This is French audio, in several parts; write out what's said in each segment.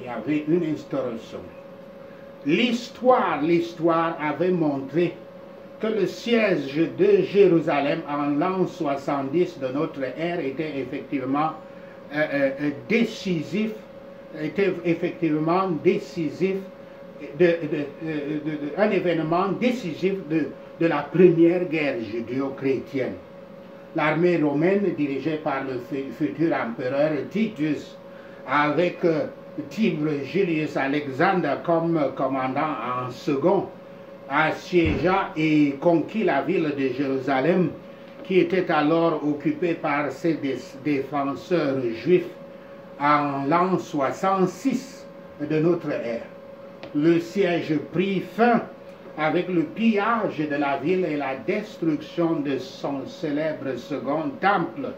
Il y avait une instauration. L'histoire avait montré que le siège de Jérusalem en l'an 70 de notre ère était effectivement décisif, un événement décisif de la première guerre judéo-chrétienne. L'armée romaine, dirigée par le futur empereur Titus, avec Tibre Julius Alexander comme commandant en second, assiégea et conquit la ville de Jérusalem, qui était alors occupée par ses défenseurs juifs en l'an 66 de notre ère. Le siège prit fin avec le pillage de la ville et la destruction de son célèbre second temple,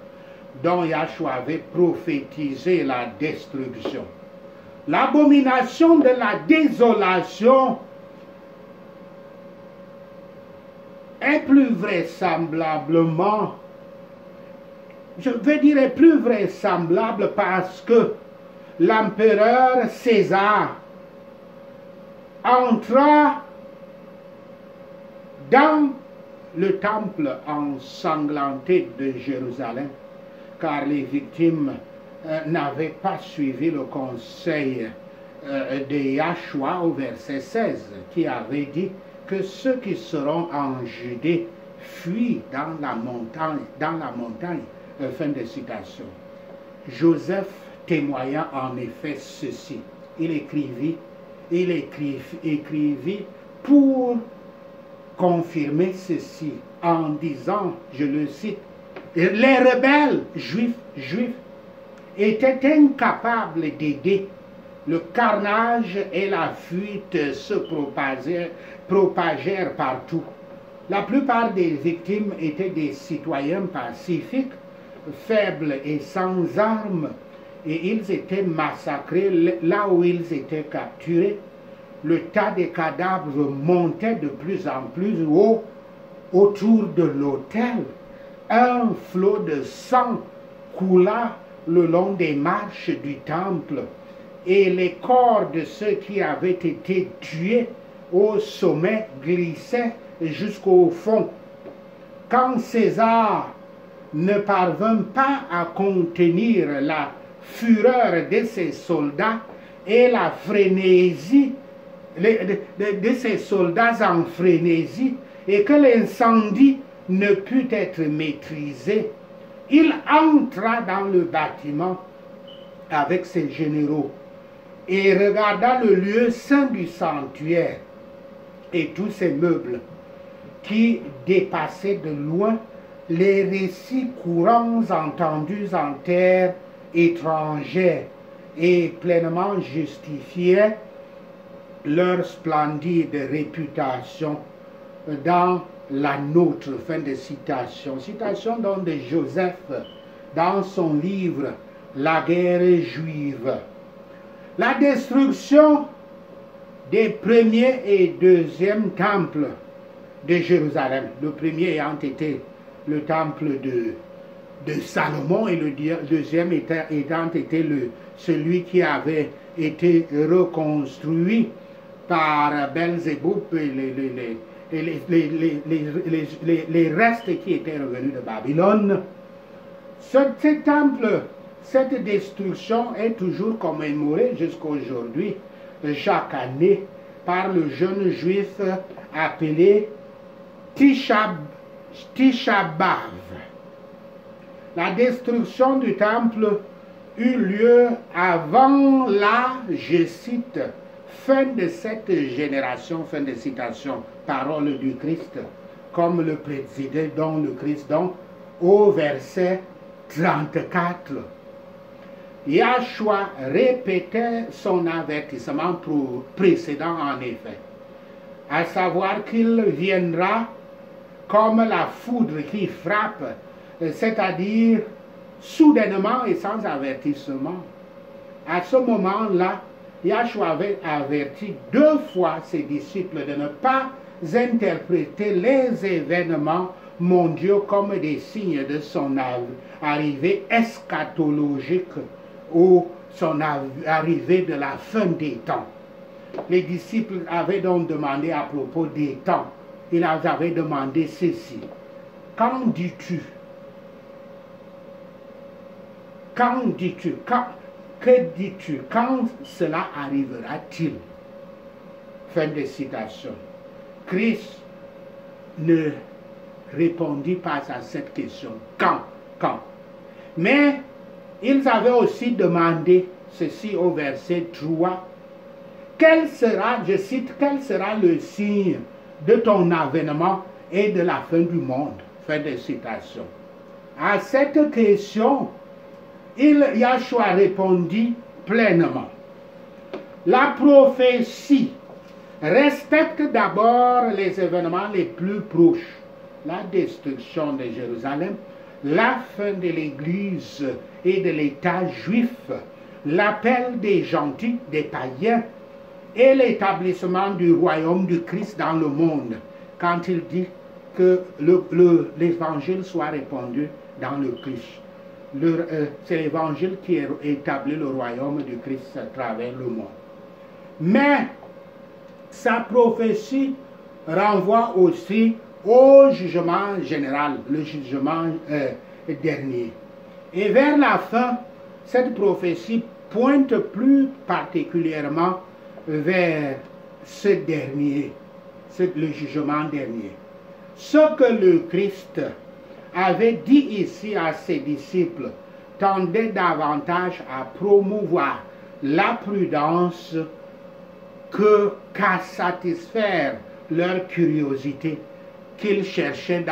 dont Yahshua avait prophétisé la destruction. L'abomination de la désolation est plus vraisemblablement, je veux dire est plus vraisemblable parce que l'empereur César entra dans le temple ensanglanté de Jérusalem, car les victimes n'avaient pas suivi le conseil de Yahshua au verset 16, qui avait dit que ceux qui seront en Judée fuient dans la montagne. Fin de citation. Joseph témoigna en effet ceci. Il écrivit pour confirmer ceci en disant, je le cite, les rebelles juifs étaient incapables d'aider. Le carnage et la fuite se propagèrent partout. La plupart des victimes étaient des citoyens pacifiques, faibles et sans armes, et ils étaient massacrés là où ils étaient capturés. Le tas des cadavres montait de plus en plus haut autour de l'autel. Un flot de sang coula le long des marches du temple, et les corps de ceux qui avaient été tués au sommet glissaient jusqu'au fond. Quand César ne parvint pas à contenir la fureur de ses soldats et la frénésie de ses soldats en frénésie, et que l'incendie ne put être maîtrisé, il entra dans le bâtiment avec ses généraux et regarda le lieu saint du sanctuaire et tous ses meubles qui dépassaient de loin les récits courants entendus en terre étrangère et pleinement justifiaient leur splendide réputation dans la nôtre. Fin de citation. Citation donc de Joseph dans son livre La guerre juive. La destruction des premiers et deuxième temples de Jérusalem. Le premier ayant été le temple de Salomon et le deuxième ayant été celui qui avait été reconstruit par Belzéboub et les restes qui étaient revenus de Babylone. Ce temple, cette destruction est toujours commémorée jusqu'à aujourd'hui, chaque année, par le jeune juif appelé Tisha B'Av. La destruction du temple eut lieu avant la, je cite, fin de cette génération, fin de citation, parole du Christ, comme le présidait donc le Christ, donc au verset 34. Yahshua répétait son avertissement précédent en effet, à savoir qu'il viendra comme la foudre qui frappe, c'est-à-dire soudainement et sans avertissement. À ce moment-là, Yahshua avait averti 2 fois ses disciples de ne pas interpréter les événements mondiaux comme des signes de son arrivée eschatologique ou son arrivée de la fin des temps. Les disciples avaient donc demandé à propos des temps. Ils avaient demandé ceci. Quand dis-tu? Quand dis-tu? Que dis-tu? Quand cela arrivera-t-il? Fin de citation. Christ ne répondit pas à cette question. Quand? Quand? Mais ils avaient aussi demandé ceci au verset 3. Quel sera, je cite, quel sera le signe de ton avènement et de la fin du monde? Fin de citation. À cette question, Yahshua répondit pleinement. La prophétie respecte d'abord les événements les plus proches. La destruction de Jérusalem, la fin de l'Église et de l'État juif, l'appel des gentils, des païens, et l'établissement du royaume du Christ dans le monde, quand il dit que l'évangile soit répandu dans le Christ. C'est l'évangile qui établit le royaume du Christ à travers le monde. Mais sa prophétie renvoie aussi au jugement général, le jugement dernier. Et vers la fin, cette prophétie pointe plus particulièrement vers ce dernier, le jugement dernier. Ce que le Christ avait dit ici à ses disciples tendait davantage à promouvoir la prudence qu'à satisfaire leur curiosité qu'ils cherchaient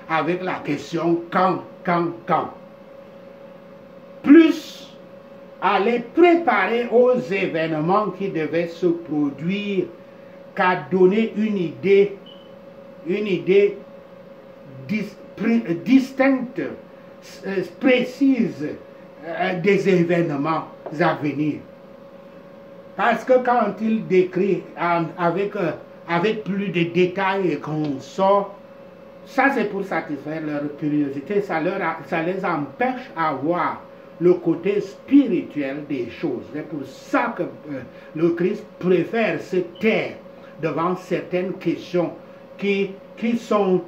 avec la question quand. Plus à les préparer aux événements qui devaient se produire qu'à donner une idée distincte, précise des événements à venir. Parce que quand il décrit avec plus de détails et qu'on sort, ça c'est pour satisfaire leur curiosité, ça les empêche à voir le côté spirituel des choses. C'est pour ça que le Christ préfère se taire devant certaines questions qui sont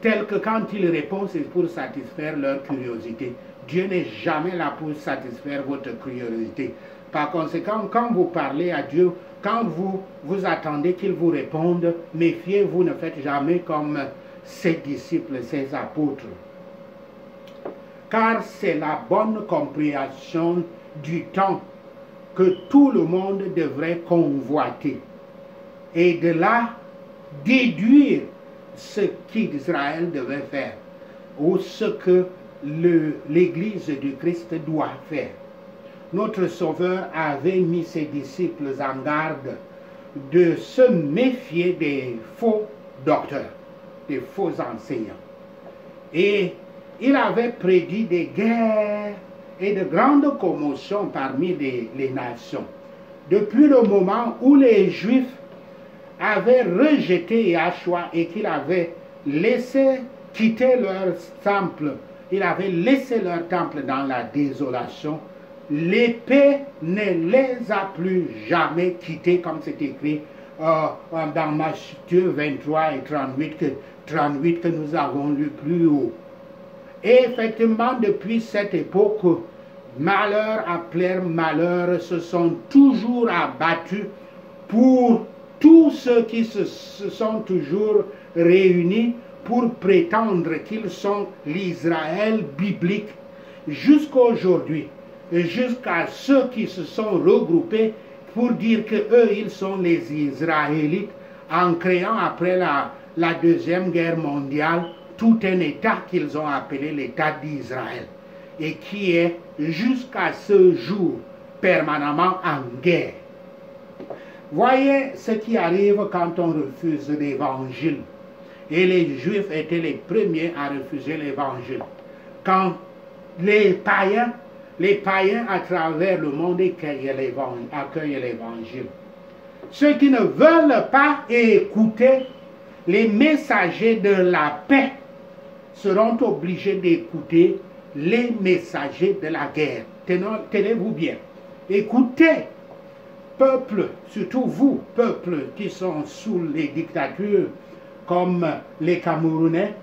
telles que quand il répond, c'est pour satisfaire leur curiosité. Dieu n'est jamais là pour satisfaire votre curiosité. Par conséquent, quand vous parlez à Dieu, quand vous attendez qu'il vous réponde, méfiez-vous, ne faites jamais comme ses disciples, ses apôtres. Car c'est la bonne compréhension du temps que tout le monde devrait convoiter. Et de là, déduire ce qu'Israël devait faire, ou ce que l'Église du Christ doit faire. Notre Sauveur avait mis ses disciples en garde de se méfier des faux docteurs, des faux enseignants. Et il avait prédit des guerres et de grandes commotions parmi les nations. Depuis le moment où les Juifs avaient rejeté Yahshua et qu'il avait laissé quitter leur temple, il avait laissé leur temple dans la désolation, l'épée ne les a plus jamais quittés, comme c'est écrit dans Matthieu 23 et 38 que nous avons lu plus haut. Et effectivement, depuis cette époque, malheur après malheur se sont toujours abattus pour tous ceux qui se sont toujours réunis pour prétendre qu'ils sont l'Israël biblique jusqu'aujourd'hui, jusqu'à ceux qui se sont regroupés pour dire que eux ils sont les Israélites, en créant après la Deuxième Guerre mondiale tout un État qu'ils ont appelé l'État d'Israël et qui est jusqu'à ce jour permanemment en guerre. Voyez ce qui arrive quand on refuse l'Évangile. Et les Juifs étaient les premiers à refuser l'Évangile. Quand les païens à travers le monde accueillent l'Évangile. Ceux qui ne veulent pas écouter les messagers de la paix seront obligés d'écouter les messagers de la guerre. Tenez-vous bien. Écoutez, peuple, surtout vous, peuple qui sont sous les dictatures, comme les Camerounais,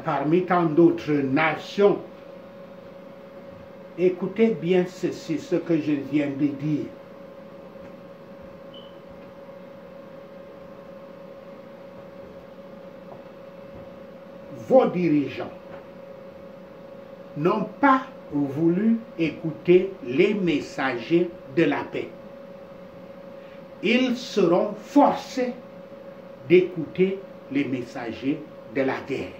parmi tant d'autres nations. Écoutez bien ceci, ce que je viens de dire. Vos dirigeants n'ont pas voulu écouter les messagers de la paix. Ils seront forcés d'écouter les messagers de la guerre.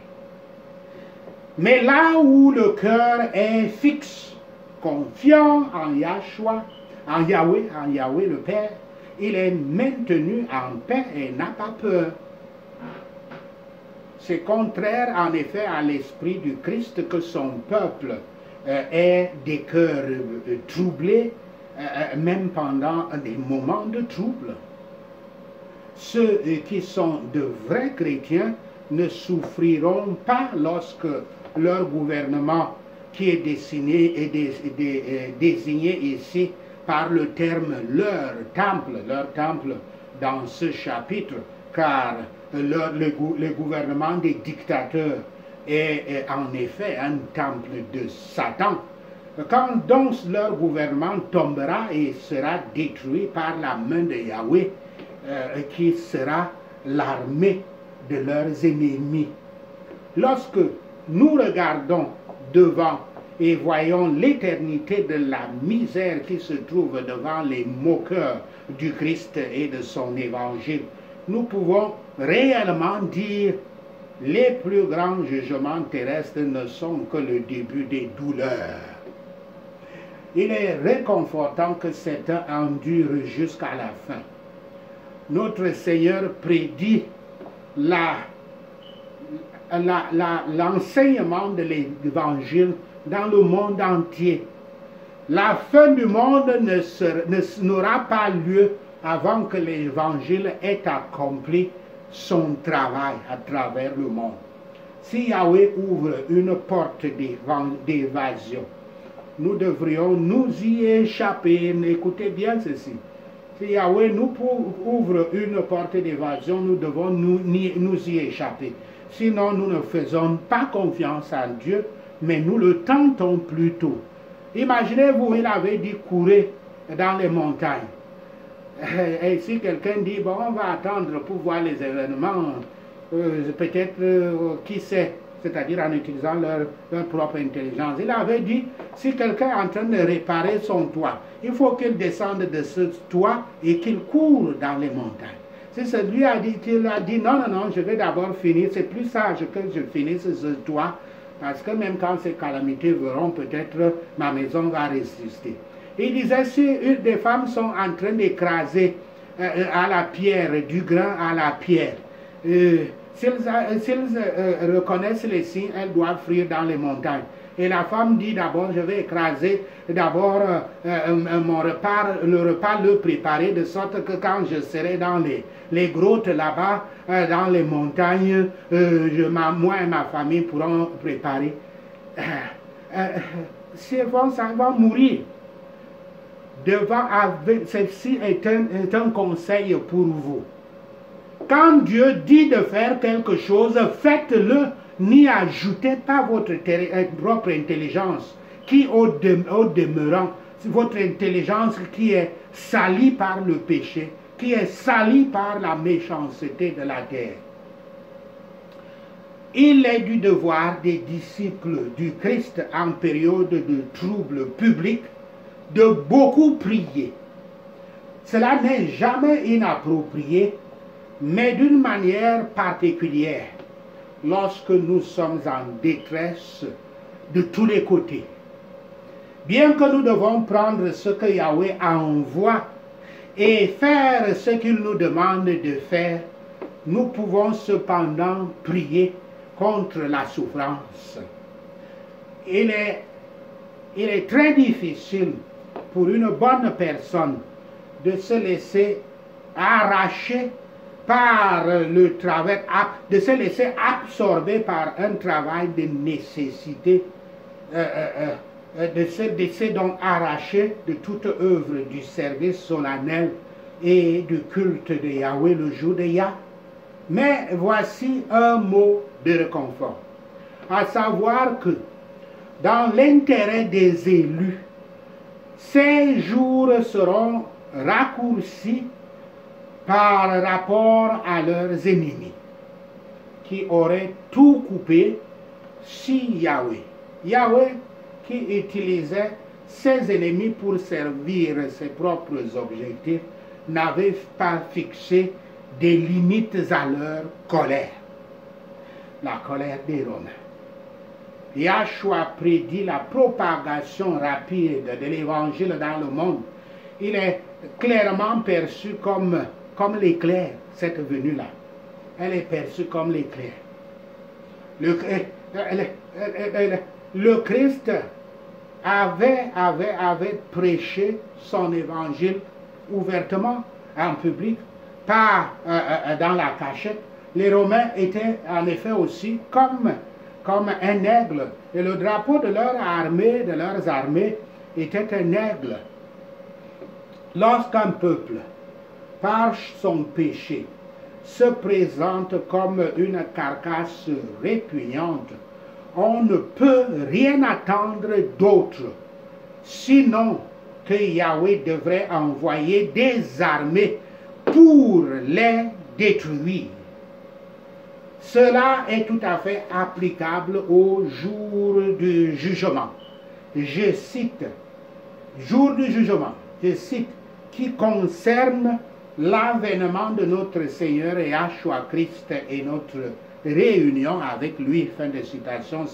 Mais là où le cœur est fixe, confiant en Yahshua, en Yahweh le Père, il est maintenu en paix et n'a pas peur. C'est contraire en effet à l'esprit du Christ que son peuple ait des cœurs troublés, même pendant des moments de trouble. Ceux qui sont de vrais chrétiens ne souffriront pas lorsque leur gouvernement, qui est désigné ici par le terme leur temple dans ce chapitre, car le gouvernement des dictateurs est en effet un temple de Satan. Quand donc leur gouvernement tombera et sera détruit par la main de Yahweh, qui sera l'armée de leurs ennemis. Lorsque nous regardons devant et voyons l'éternité de la misère qui se trouve devant les moqueurs du Christ et de son évangile, nous pouvons réellement dire les plus grands jugements terrestres ne sont que le début des douleurs. Il est réconfortant que certains endurent jusqu'à la fin. Notre Seigneur prédit l'enseignement de l'évangile dans le monde entier. La fin du monde n'aura pas lieu avant que l'évangile ait accompli son travail à travers le monde. Si Yahweh ouvre une porte d'évasion, nous devrions nous y échapper. Écoutez bien ceci. Si Yahweh nous ouvre une porte d'évasion, nous devons nous y échapper. Sinon, nous ne faisons pas confiance à Dieu, mais nous le tentons plutôt. Imaginez-vous, il avait dit courir dans les montagnes. Et si quelqu'un dit, bon, on va attendre pour voir les événements, peut-être, qui sait, c'est-à-dire en utilisant leur propre intelligence. Il avait dit, si quelqu'un est en train de réparer son toit, il faut qu'il descende de ce toit et qu'il court dans les montagnes. Si celui a dit, non, je vais d'abord finir, c'est plus sage que je finisse ce toit, parce que même quand ces calamités verront, peut-être ma maison va résister. Il disait, si des femmes sont en train d'écraser à la pierre, du grain à la pierre, s'ils reconnaissent les signes, elles doivent fuir dans les montagnes. Et la femme dit d'abord, je vais écraser d'abord mon repas, le repas le préparer, de sorte que quand je serai dans les grottes là-bas, dans les montagnes, moi et ma famille pourront préparer. Si elles vont mourir. Ceci est un conseil pour vous. Quand Dieu dit de faire quelque chose, faites-le, n'y ajoutez pas votre propre intelligence, qui au demeurant, votre intelligence qui est salie par le péché, qui est salie par la méchanceté de la terre. Il est du devoir des disciples du Christ en période de trouble public de beaucoup prier. Cela n'est jamais inapproprié, mais d'une manière particulière, lorsque nous sommes en détresse de tous les côtés. Bien que nous devons prendre ce que Yahweh envoie et faire ce qu'il nous demande de faire, nous pouvons cependant prier contre la souffrance. Il est très difficile pour une bonne personne de se laisser arracher par le travail, de se laisser absorber par un travail de nécessité de se donc arracher de toute œuvre du service solennel et du culte de Yahweh le jour de Yah. Mais voici un mot de réconfort, à savoir que dans l'intérêt des élus, ces jours seront raccourcis par rapport à leurs ennemis, qui auraient tout coupé si Yahweh. Yahweh qui utilisait ses ennemis pour servir ses propres objectifs, n'avait pas fixé des limites à leur colère. La colère des Romains. Yahshua prédit la propagation rapide de l'évangile dans le monde. Il est clairement perçu comme l'éclair, cette venue-là. Elle est perçue comme l'éclair. Le Christ avait prêché son évangile ouvertement, en public, pas dans la cachette. Les Romains étaient en effet aussi comme un aigle. Et le drapeau de leurs armées, était un aigle. Lorsqu'un peuple, par son péché, se présente comme une carcasse répugnante, on ne peut rien attendre d'autre, sinon que Yahweh devrait envoyer des armées pour les détruire. Cela est tout à fait applicable au jour du jugement. Je cite, jour du jugement, je cite, qui concerne l'avènement de notre Seigneur Yahshua Christ et notre réunion avec lui, fin de citation,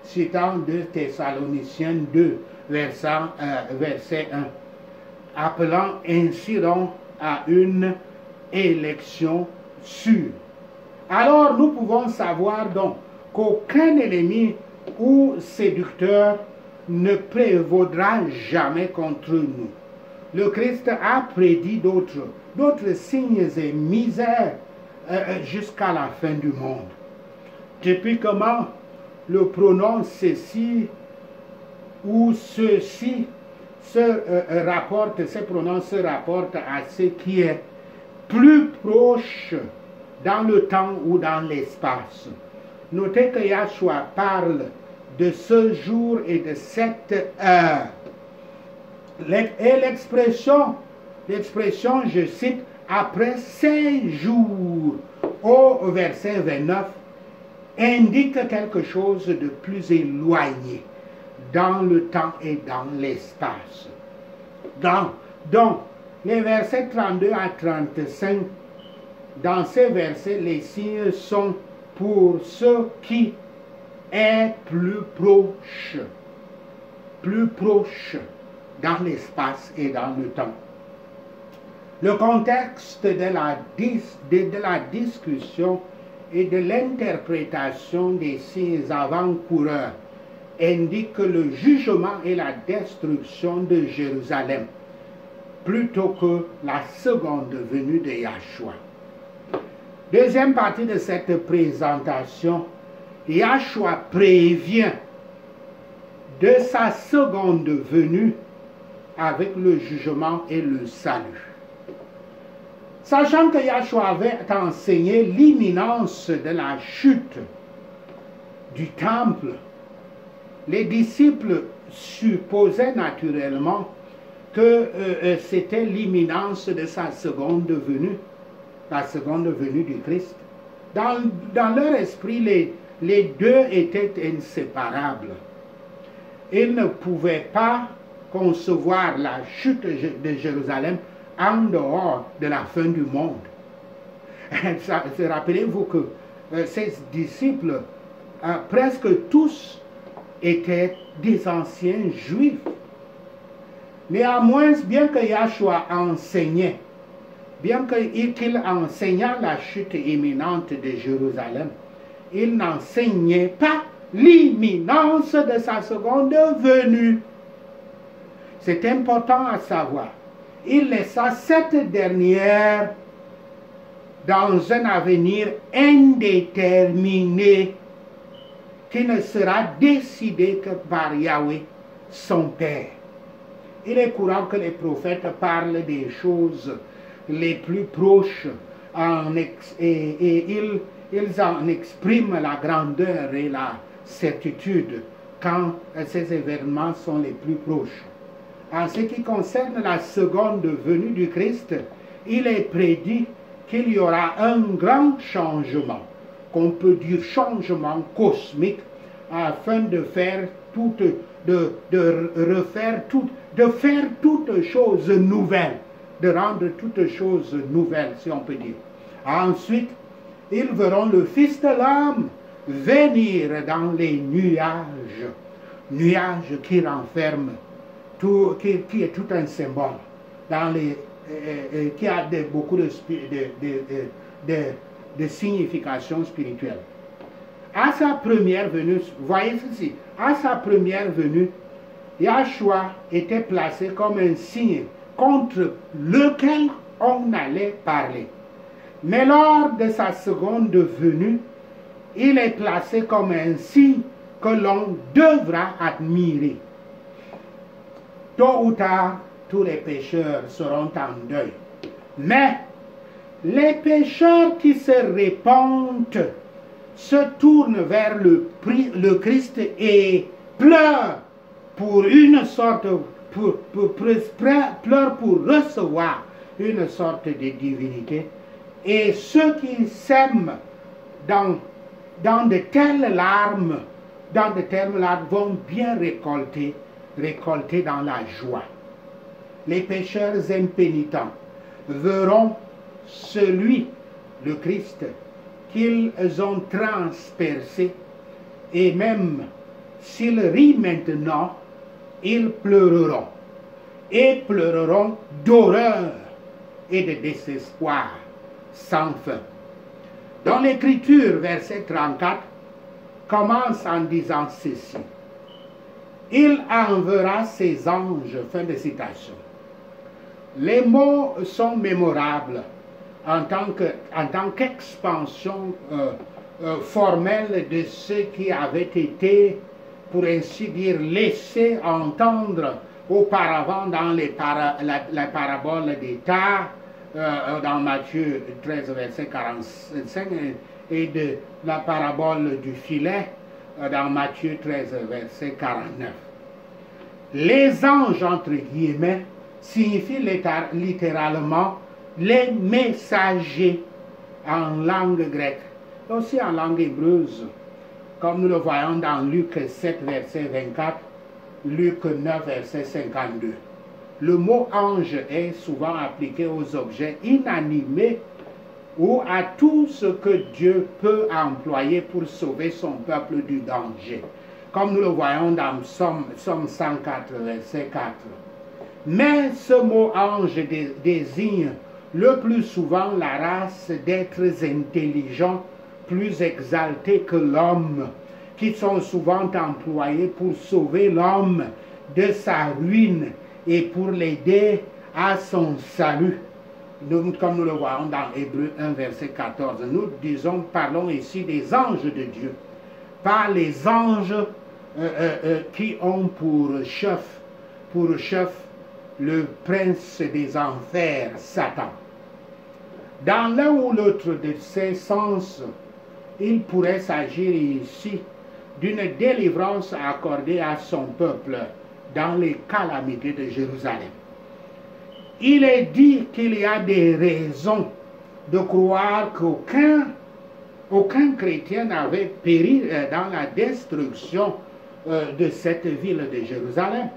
citant 2 Thessaloniciens 2, verset 1, appelant ainsi donc à une élection sûre. Alors nous pouvons savoir donc qu'aucun ennemi ou séducteur ne prévaudra jamais contre nous. Le Christ a prédit d'autres signes et misères jusqu'à la fin du monde. Typiquement, le pronom ceci ou ceci ces pronoms se rapportent à ce qui est plus proche dans le temps ou dans l'espace. Notez que Yahshua parle de ce jour et de cette heure. Et l'expression, je cite, après 5 jours, au verset 29, indique quelque chose de plus éloigné dans le temps et dans l'espace. Donc, les versets 32 à 35, dans ces versets, les signes sont pour ceux qui est plus proche dans l'espace et dans le temps. Le contexte de la discussion et de l'interprétation des signes avant-coureurs indique que le jugement et la destruction de Jérusalem, plutôt que la seconde venue de Yahshua. Deuxième partie de cette présentation, Yahshua prévient de sa seconde venue avec le jugement et le salut. Sachant que Yahshua avait enseigné l'imminence de la chute du temple, les disciples supposaient naturellement que c'était l'imminence de sa seconde venue, la seconde venue du Christ. Dans leur esprit, les deux étaient inséparables. Ils ne pouvaient pas concevoir la chute de Jérusalem en dehors de la fin du monde. Rappelez-vous que ces disciples, presque tous, étaient des anciens juifs. Néanmoins, bien que Yahshua enseignait, bien qu'il enseignât la chute imminente de Jérusalem, il n'enseignait pas l'imminence de sa seconde venue. C'est important à savoir. Il laissa cette dernière dans un avenir indéterminé qui ne sera décidé que par Yahweh son Père. Il est courant que les prophètes parlent des choses les plus proches et ils en expriment la grandeur et la certitude quand ces événements sont les plus proches. En ce qui concerne la seconde venue du Christ, il est prédit qu'il y aura un grand changement, qu'on peut dire changement cosmique, afin de faire de faire toutes choses nouvelles, de rendre toutes choses nouvelles, si on peut dire. Ensuite, ils verront le Fils de l'homme venir dans les nuages, nuages qui renferment, qui est tout un symbole, qui a beaucoup de signification spirituelle. À sa première venue, voyez ceci, à sa première venue, Yahshua était placé comme un signe contre lequel on allait parler. Mais lors de sa seconde venue, il est placé comme un signe que l'on devra admirer. Tôt ou tard, tous les pécheurs seront en deuil. Mais les pécheurs qui se répandent se tournent vers le Christ et pleurent pour une sorte, pleurent pour recevoir une sorte de divinité. Et ceux qui sèment dans de telles larmes, vont bien récolter dans la joie. Les pécheurs impénitents verront celui, le Christ, qu'ils ont transpercé, et même s'ils rient maintenant, ils pleureront, et pleureront d'horreur et de désespoir sans fin. Dans l'Écriture, verset 34, commence en disant ceci. Il enverra ses anges, fin de citation. Les mots sont mémorables en tant qu'expansion formelle de ce qui avait été, pour ainsi dire, laissé entendre auparavant dans la parabole des tas, dans Matthieu 13, verset 45, et de la parabole du filet, dans Matthieu 13, verset 49. Les anges, entre guillemets, signifient littéralement les messagers en langue grecque, aussi en langue hébreuse, comme nous le voyons dans Luc 7, verset 24, Luc 9, verset 52. Le mot ange est souvent appliqué aux objets inanimés ou à tout ce que Dieu peut employer pour sauver son peuple du danger, comme nous le voyons dans Psaume 104, verset 4. Mais ce mot ange désigne le plus souvent la race d'êtres intelligents plus exaltés que l'homme, qui sont souvent employés pour sauver l'homme de sa ruine et pour l'aider à son salut. Comme nous le voyons dans Hébreux 1, verset 14. Nous parlons ici des anges de Dieu, pas les anges qui ont pour chef le prince des enfers, Satan. Dans l'un ou l'autre de ces sens, il pourrait s'agir ici d'une délivrance accordée à son peuple dans les calamités de Jérusalem. Il est dit qu'il y a des raisons de croire qu'aucun chrétien n'avait péri dans la destruction de cette ville de Jérusalem.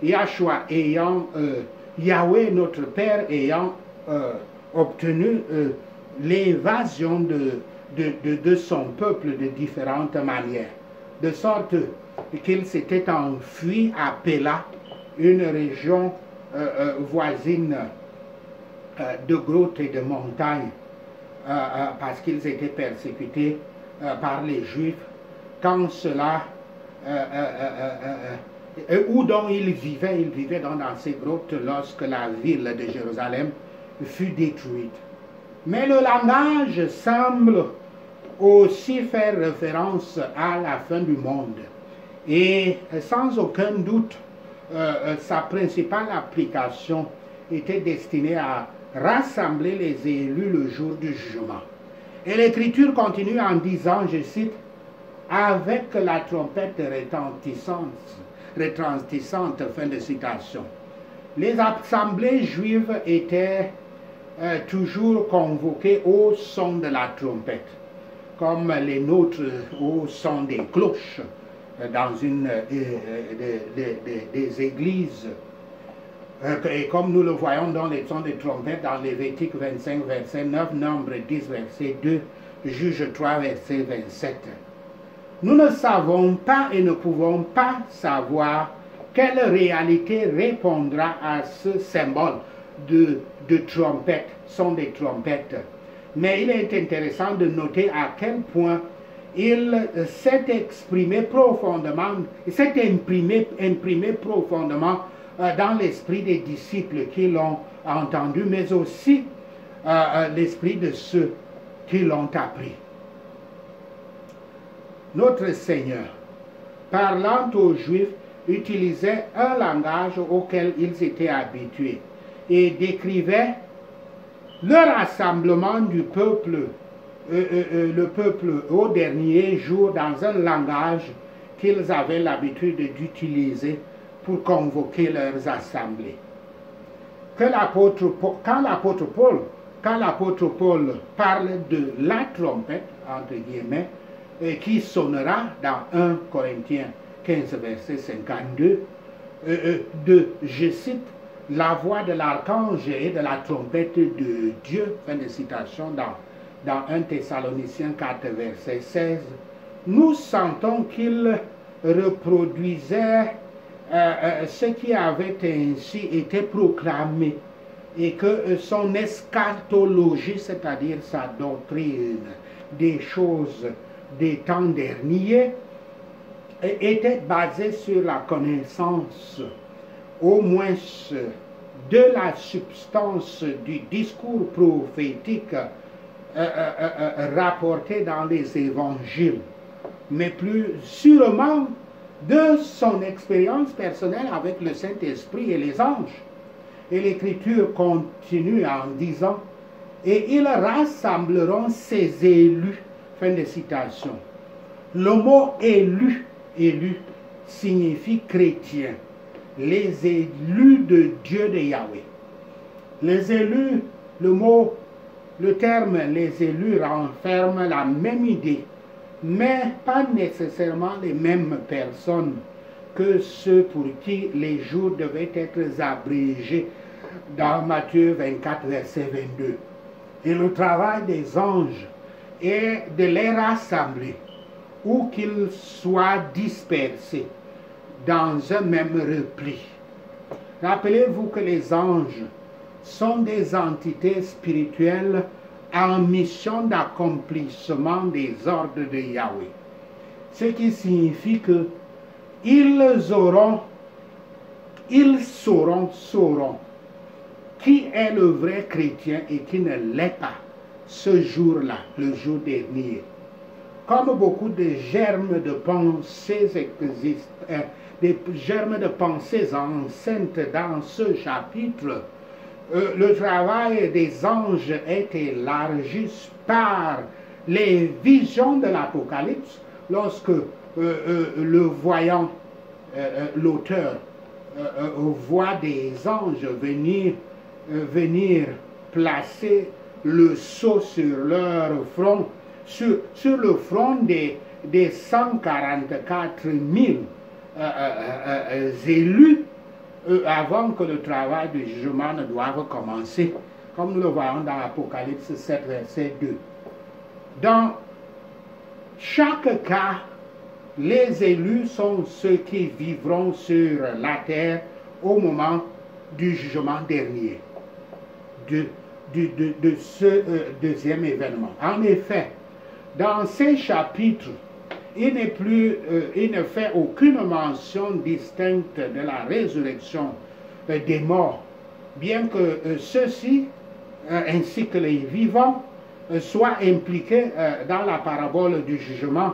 Yahshua ayant, Yahweh notre Père ayant obtenu l'évasion de son peuple de différentes manières, de sorte qu'il s'était enfui à Péla, une région voisine de grottes et de montagnes, parce qu'ils étaient persécutés par les Juifs, quand cela, où dont ils vivaient dans ces grottes lorsque la ville de Jérusalem fut détruite. Mais le langage semble aussi faire référence à la fin du monde. Et sans aucun doute, sa principale application était destinée à rassembler les élus le jour du jugement. Et l'Écriture continue en disant, je cite, « avec la trompette retentissante, fin de citation. » Les assemblées juives étaient toujours convoquées au son de la trompette, comme les nôtres au son des cloches dans une des églises. Et comme nous le voyons dans les sons de trompette dans Lévitique 25, verset 9, Nombre 10, verset 2, Juge 3, verset 27. Nous ne savons pas et ne pouvons pas savoir quelle réalité répondra à ce symbole de trompette, son des trompettes. Mais il est intéressant de noter à quel point il s'est exprimé profondément, il s'est imprimé profondément dans l'esprit des disciples qui l'ont entendu, mais aussi l'esprit de ceux qui l'ont appris. Notre Seigneur, parlant aux Juifs, utilisait un langage auquel ils étaient habitués et décrivait le rassemblement du peuple, le peuple au dernier jour dans un langage qu'ils avaient l'habitude d'utiliser pour convoquer leurs assemblées. Quand l'apôtre Paul parle de la trompette, entre guillemets, qui sonnera dans 1 Corinthiens 15, verset 52, je cite, la voix de l'archange et de la trompette de Dieu, fin de citation dans 1 Thessaloniciens 4, verset 16, nous sentons qu'il reproduisait ce qui avait ainsi été proclamé et que son eschatologie, c'est-à-dire sa doctrine des choses des temps derniers, était basée sur la connaissance au moins de la substance du discours prophétique rapporté dans les évangiles, mais plus sûrement de son expérience personnelle avec le Saint-Esprit et les anges. Et l'Écriture continue en disant, et ils rassembleront ses élus, fin de citation. Le mot élu signifie chrétien, les élus de Dieu de Yahweh. Les élus, le terme les élus renferme la même idée, mais pas nécessairement les mêmes personnes que ceux pour qui les jours devaient être abrégés dans Matthieu 24, verset 22. Et le travail des anges est de les rassembler, où qu'ils soient dispersés dans un même repli. Rappelez-vous que les anges sont des entités spirituelles en mission d'accomplissement des ordres de Yahweh. Ce qui signifie que ils sauront qui est le vrai chrétien et qui ne l'est pas ce jour-là, le jour dernier. Comme beaucoup de germes de pensées existent, des germes de pensées enceintes dans ce chapitre, le travail des anges est élargi par les visions de l'Apocalypse lorsque le voyant, l'auteur, voit des anges venir placer le sceau sur leur front, sur le front des 144 000 élus, avant que le travail de jugement ne doive commencer, comme nous le voyons dans Apocalypse 7, verset 2. Dans chaque cas, les élus sont ceux qui vivront sur la terre au moment du jugement dernier, de ce deuxième événement. En effet, dans ces chapitres, il ne fait aucune mention distincte de la résurrection des morts, bien que ceux-ci, ainsi que les vivants, soient impliqués dans la parabole du jugement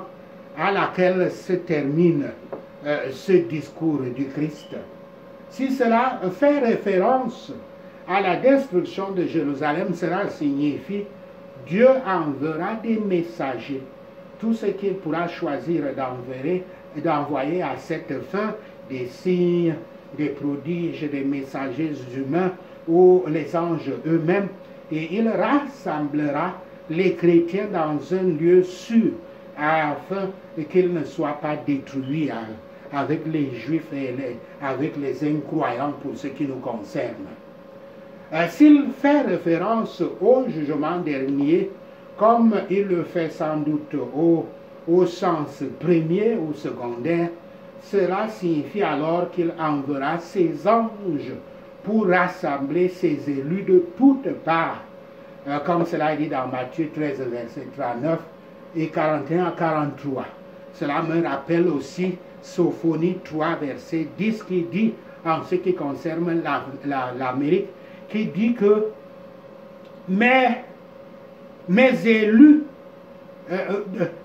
à laquelle se termine ce discours du Christ. Si cela fait référence à la destruction de Jérusalem, cela signifie Dieu enverra des messagers, tout ce qu'il pourra choisir d'envoyer à cette fin, des signes, des prodiges, des messagers humains ou les anges eux-mêmes, et il rassemblera les chrétiens dans un lieu sûr afin qu'ils ne soient pas détruits avec les juifs et avec les incroyants pour ce qui nous concerne. S'il fait référence au jugement dernier, comme il le fait sans doute au sens premier ou secondaire, cela signifie alors qu'il enverra ses anges pour rassembler ses élus de toutes parts, comme cela est dit dans Matthieu 13, verset 39 et 41 à 43. Cela me rappelle aussi Sophonie 3, verset 10, qui dit, en ce qui concerne l'Amérique, qui dit que mes élus,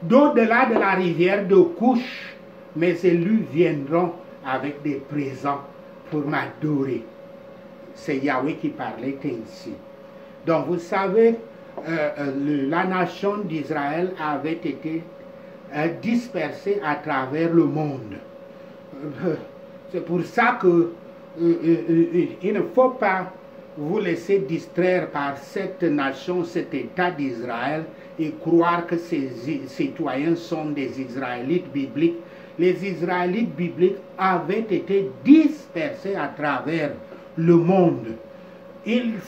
d'au-delà de la rivière de Couche, mes élus viendront avec des présents pour m'adorer. C'est Yahweh qui parlait ainsi. Donc vous savez, la nation d'Israël avait été dispersée à travers le monde. C'est pour ça que il ne faut pas vous laisser distraire par cette nation, cet État d'Israël et croire que ses citoyens sont des Israélites bibliques. Les Israélites bibliques avaient été dispersés à travers le monde.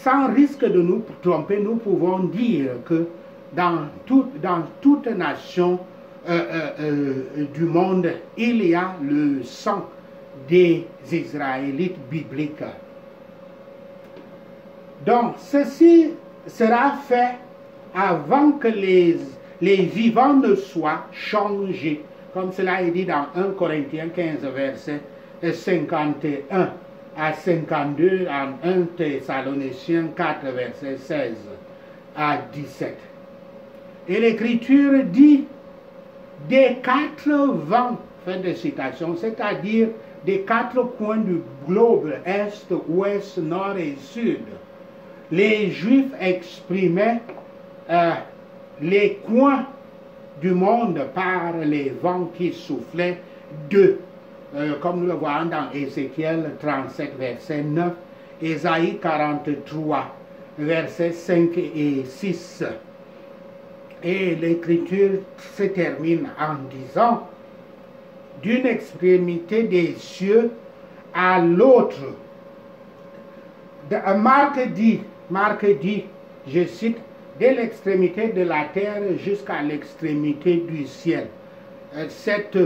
Sans risque de nous tromper, nous pouvons dire que dans toute nation du monde, il y a le sang des Israélites bibliques. Donc, ceci sera fait avant que les vivants ne soient changés, comme cela est dit dans 1 Corinthiens 15, verset 51 à 52, en 1 Thessaloniciens 4, verset 16 à 17. Et l'Écriture dit des 4 vents, fin de citation, c'est-à-dire des 4 coins du globe, est, ouest, nord et sud. Les Juifs exprimaient les coins du monde par les vents qui soufflaient d'eux, comme nous le voyons dans Ézéchiel 37, verset 9, Ésaïe 43, versets 5 et 6. Et l'Écriture se termine en disant, d'une extrémité des cieux à l'autre. Marc dit, je cite, de l'extrémité de la terre jusqu'à l'extrémité du ciel. Cette